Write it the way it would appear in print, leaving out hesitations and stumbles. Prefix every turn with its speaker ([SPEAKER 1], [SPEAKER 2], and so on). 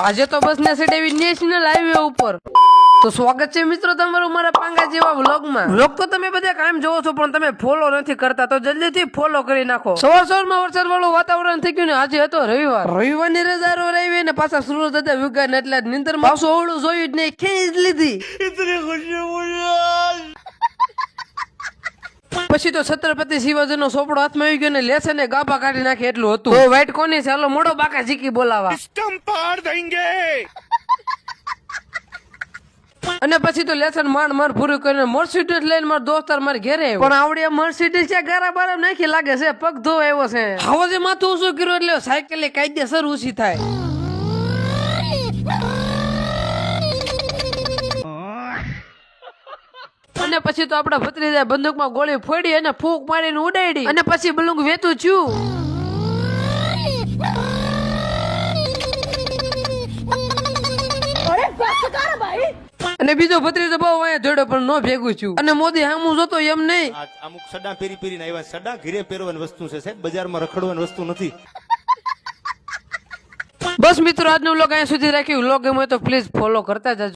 [SPEAKER 1] આજે તો બસ ને સેડેવી નેશનલ હાઈવે ઉપર તો સ્વાગત છે મિત્રો તમારું મારા પાંગા જેવા વ્લોગમાં। વ્લોગ તો તમે બધા કાયમ જોવો છો પણ તમે ફોલો નથી કરતા, તો જલ્દીથી ફોલો કરી નાખો। સવારમાં વરસાદ વાળું વાતાવરણ થઈ ગયું ને આજે હતો રવિવારની રજારો રહી ને પાછા સુરત હતા વિગાન એટલે નીંદર માં પાછું ઓળું જોયું જ નહીં, ખેંચ લીધી। પછી તો છત્રપતિ શિવાજી નો સોપડો હાથમાં આવી ગયો ને લેસે ને ગાભા કાઢી નાખે એટલું હતું। તો વાઈટ કોની છે, હાલો મોડો બાકા જીકી બોલાવા। અને પછી તો લેસન માર પૂરું કરીને મર્સિડીઝ લઈને મારા દોસ્તાર મારે ઘેરે આવ્યો, પણ આવડે મર્સિડીઝ છે ગારા બારા નાખી લાગે છે, પગ ધો આવ્યો છે। આવો જે માથું ઊંચું કર્યું એટલે સાયકલ કાયદેસર ઊંચી થાય। અને પછી તો આપડા ભત્રીજા બંદૂકમાં ગોળી ફોડી અને ફૂંક મારીને ઉડાડી અને પછી બલુંગ વેતું છું। અને બીજો ભત્રીજો બહુ અહીંયા જોડ્યો પણ નો ભેગું છું। અને મોદી હામું જોતો એમ નહીં,
[SPEAKER 2] અમુક સડા પેરીને આવ્યા, સડા ઘીરે પહેરવાની વસ્તુ છે સાહેબ, બજારમાં રખડવાની વસ્તુ નથી।
[SPEAKER 1] બસ મિત્રો આજનો વ્લોગ અહીંયા સુધી રાખ્યું। વ્લોગ ગમે તો પ્લીઝ ફોલો કરતા જજો।